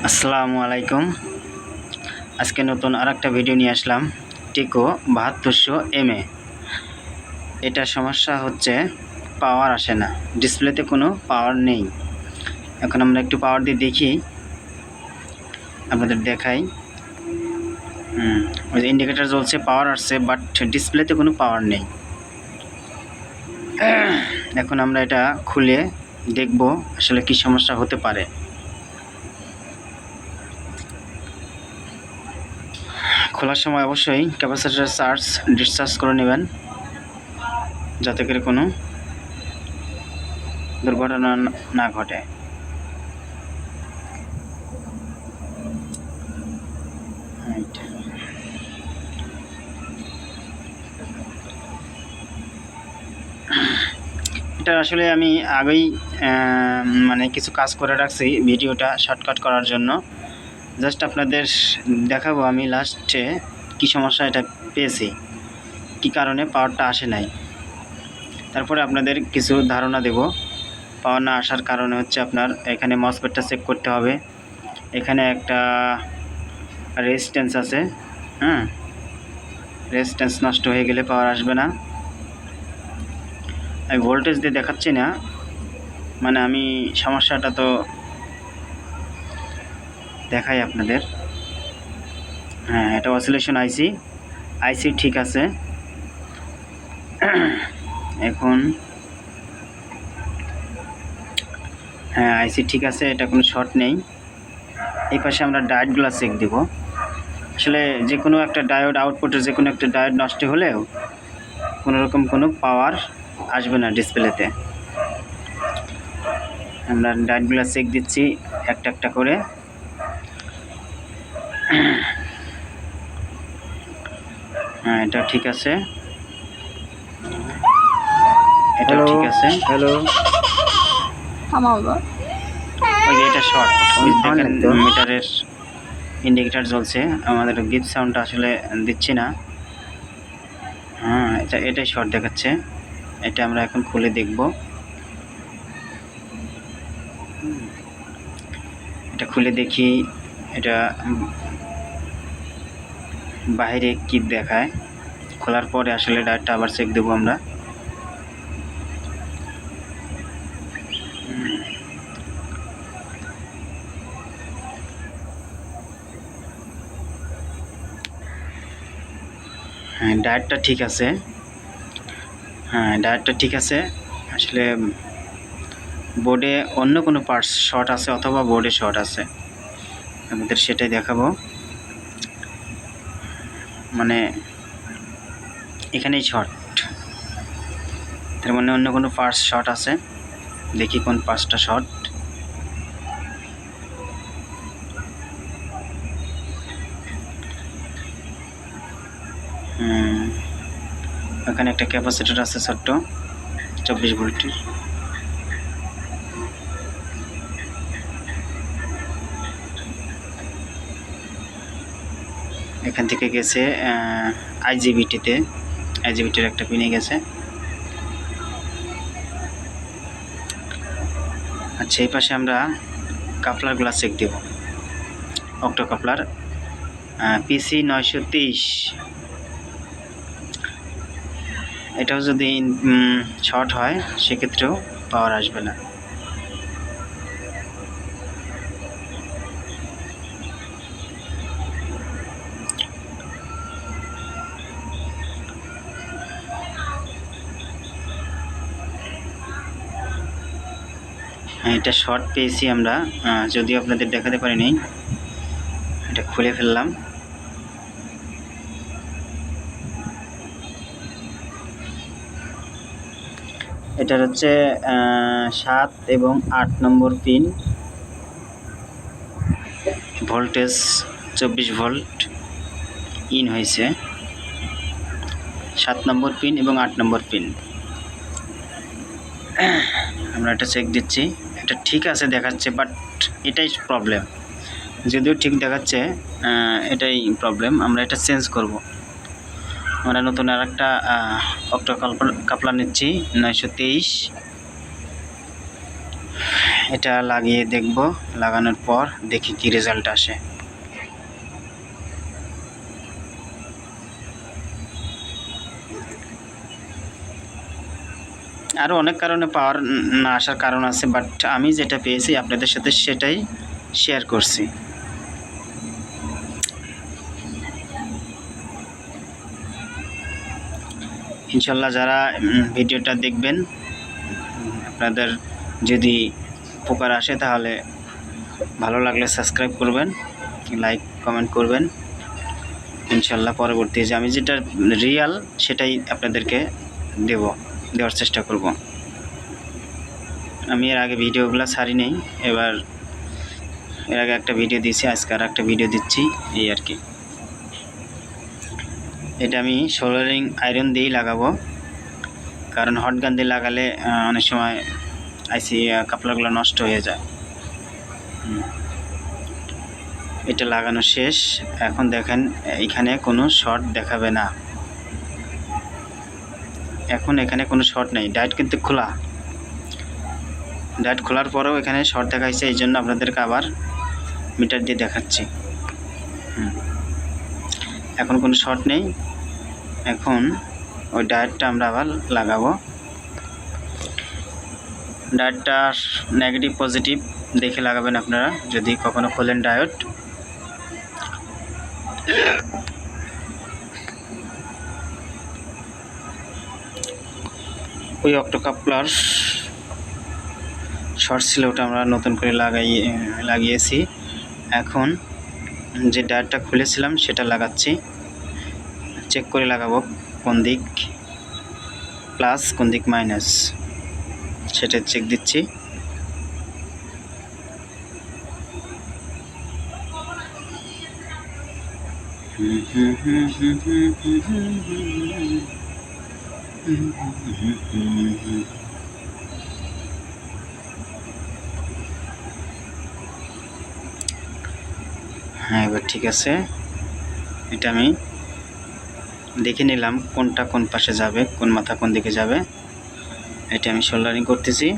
আসসালামু আলাইকুম। আজকে নতুন আরেকটা ভিডিও নিয়ে আসলাম। টিকো 7200 MA। এটা সমস্যা হচ্ছে পাওয়ার আসে না, ডিসপ্লেতে কোনো পাওয়ার নেই। এখন আমরা একটু পাওয়ার দিয়ে দেখি, আপনাদের দেখাই। ওই যে ইন্ডিকেটার জ্বলছে, পাওয়ার আসছে, বাট ডিসপ্লেতে কোনো পাওয়ার নেই। এখন আমরা এটা খুলে দেখব আসলে কি সমস্যা হতে পারে। খোলার সময় অবশ্যই ক্যাপাসিটর চার্জ ডিসচার্জ করে নেবেন, যাতে করে কোনো দুর্ঘটনা না ঘটে। এটা আসলে আমি আগেই মানে কিছু কাজ করে রাখছি ভিডিওটা শর্টকাট করার জন্য। জাস্ট আপনাদের দেখাবো আমি লাস্টে কি সমস্যা এটা পেয়েছি, কি কারণে পাওয়ারটা আসে নাই। তারপরে আপনাদের কিছু ধারণা দেব। পাওয়ার না আসার কারণে হচ্ছে আপনার এখানে মসফেটটা চেক করতে হবে। এখানে একটা রেজিস্ট্যান্স আছে, রেজিস্ট্যান্স নষ্ট হয়ে গেলে পাওয়ার আসবে না। আমি ভোল্টেজ দিয়ে দেখাচ্ছি না, মানে আমি সমস্যাটা তো দেখাই আপনাদের। হ্যাঁ, এটা অসিলেশন আইসি ঠিক আছে। এখন হ্যাঁ, আইসি ঠিক আছে, এটা কোনো শর্ট নেই। এই পাশে আমরা ডায়োডগুলো চেক দেব। আসলে যে কোনো একটা ডায়োড, আউটপুটের যে কোনো একটা ডায়োড নষ্ট হলেও কোনোরকম কোনো পাওয়ার আসবে না ডিসপ্লেতে। আমরা ডায়োডগুলো চেক দিচ্ছি একটা একটা করে। হ্যাঁ, এটা ঠিক আছে, এটা ঠিক আছে। হ্যালো, ওই যে এটা শর্ট, ওই দেখেন মিটারের ইন্ডিকেটার জ্বলছে, আমাদের বিপ সাউন্ডটা আসলে দিচ্ছি না। হ্যাঁ, এটাই শর্ট দেখাচ্ছে। এটা আমরা এখন খুলে দেখব। এটা খুলে দেখি এটা বাইরে কি দেখায়। খোলার পরে আসলে ডায়োডটা আবার চেক দেবো আমরা। হ্যাঁ, ডায়োডটা ঠিক আছে। হ্যাঁ, ডায়োডটা ঠিক আছে। আসলে বোর্ডে অন্য কোনো পার্টস শর্ট আছে অথবা বোর্ডে শর্ট আছে, আমাদের সেটাই দেখাবো। মানে এখানেই শর্ট, তার মানে অন্য কোনো পার্টস শর্ট আছে। দেখি কোন পার্টসটা শর্ট। এখানে একটা ক্যাপাসিটর আছে ছোট্ট 24 ভোল্টের। এখান থেকে গেছে আইজিবিটির একটা পিনে গেছে। আচ্ছা, এই পাশে আমরা কাপলারগুলো চেক দেব। অক্টো কাপলার পিসি 923, এটাও যদি শর্ট হয় সেক্ষেত্রেও পাওয়ার আসবে না। এটা শর্ট পেয়েছি আমরা, যদিও আপনাদের দেখাতে পারিনি। এটা খুলে ফেললাম। এটার হচ্ছে 7 এবং 8 নম্বর পিন, ভোল্টেজ 24 ভোল্ট ইন হয়েছে। 7 নম্বর পিন এবং 8 নম্বর পিন আমরা এটা চেক দিচ্ছি। এটা ঠিক আছে দেখাচ্ছে, বাট এটাই প্রবলেম। যদিও ঠিক দেখাচ্ছে, এটাই প্রবলেম। আমরা এটা চেঞ্জ করব। আমরা নতুন আর একটা অক্টো কাপলার নিচ্ছি 923। এটা লাগিয়ে দেখব, লাগানোর পর দেখি কি রেজাল্ট আসে। আরও অনেক কারণে পাওয়ার না আসার কারণ আছে, বাট আমি যেটা পেয়েছি আপনাদের সাথে সেটাই শেয়ার করছি। ইনশাল্লাহ যারা ভিডিওটা দেখবেন, আপনাদের যদি উপকার আসে তাহলে ভালো লাগলে সাবস্ক্রাইব করবেন, লাইক কমেন্ট করবেন। ইনশাল্লাহ পরবর্তী যে আমি যেটা রিয়াল সেটাই আপনাদেরকে দেওয়ার চেষ্টা করব। আমি এর আগে ভিডিওগুলো ছাড়ি নেই, এর আগে একটা ভিডিও দিয়েছি, আজকে আর একটা ভিডিও দিচ্ছি, এই আর কি। এটা আমি সোল্ডারিং আয়রন দিয়েই লাগাবো, কারণ হট গান দিয়ে লাগালে অনেক সময় আইসি কাপড়গুলো নষ্ট হয়ে যায়। এটা লাগানো শেষ। এখন দেখেন এখানে কোনো শর্ট দেখাবে না, এখন এখানে কোনো শর্ট নেই, ডায়েট কিন্তু খোলা। ডায়েট খোলার পরেও এখানে শর্ট দেখাইছে, এই জন্য আপনাদেরকে আবার মিটার দিয়ে দেখাচ্ছি। এখন কোনো শর্ট নেই। এখন ওই ডায়েটটা আমরা আবার লাগাবো। ডায়েটটা নেগেটিভ পজিটিভ দেখে লাগাবেন আপনারা, যদি কখনো খোলেন ডায়েট। ওই অক্টোকাপলার শর্ট ছিল, ওটা আমরা নতুন করে লাগিয়েছি। এখন যে ডায়েটটা খুলেছিলাম সেটা লাগাচ্ছি, চেক করে লাগাবো কোন দিক প্লাস কোন দিক মাইনাস, সেটা চেক দিচ্ছি। হ্যাঁ, এবার ঠিক আছে। এটা আমি দেখে নিলাম কোনটা কোন পাশে যাবে, কোন মাথা কোন দিকে যাবে। এটা আমি সোল্ডারিং করতেছি।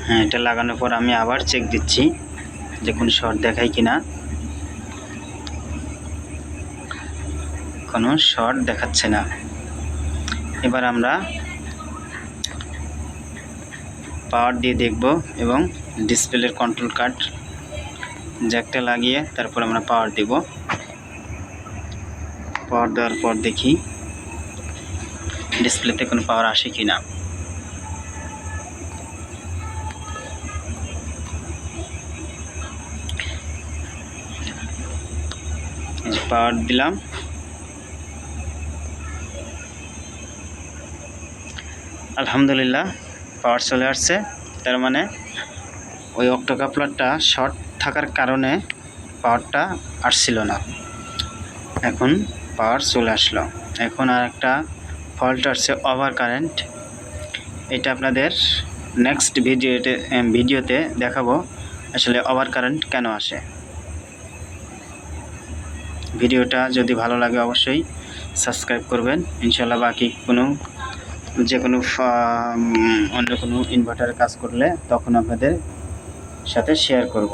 হ্যাঁ, এটা লাগানোর পর আমি আবার চেক দিচ্ছি যে কোনো শর্ট দেখায় কিনা। কোনো শর্ট দেখাচ্ছে না। এবার আমরা পাওয়ার দিয়ে দেখব এবং ডিসপ্লের কন্ট্রোল কার্ড জ্যাকটা লাগিয়ে তারপর আমরা পাওয়ার দেব। পাওয়ার দেওয়ার পর দেখি ডিসপ্লেতে কোনো পাওয়ার আসে কিনা। পাওয়ার দিলাম, আলহামদুলিল্লাহ পাওয়ার চলে আসছে। তার মানে ওই অক্টোকাপলারটা শর্ট থাকার কারণে পাওয়ারটা আসছিল না, এখন পাওয়ার চলে আসলো। এখন আর একটা ফল্ট আসছে, ওভার কারেন্ট। এটা আপনাদের নেক্সট ভিডিওতে দেখাবো আসলে ওভার কারেন্ট কেন আসে। ভিডিওটা যদি ভালো লাগে অবশ্যই সাবস্ক্রাইব করবেন। ইনশাল্লাহ বাকি যে কোনো অন্য কোনো ইনভার্টারে কাজ করলে তখন আপনাদের সাথে শেয়ার করব।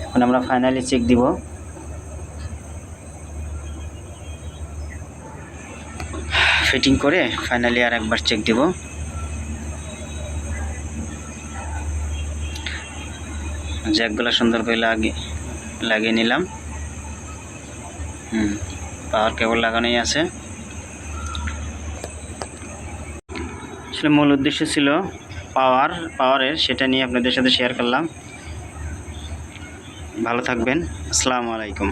এখন আমরা ফাইনালি চেক দিব। ফিটিং করে ফাইনালি আর একবার চেক দিব। জ্যাকগুলো সুন্দর করে লাগিয়ে নিলাম। পাওয়ার কেবল লাগানোই আছে। আসলে মূল উদ্দেশ্য ছিল পাওয়ারের, সেটা নিয়ে আপনাদের সাথে শেয়ার করলাম। ভালো থাকবেন। আসসালামু আলাইকুম।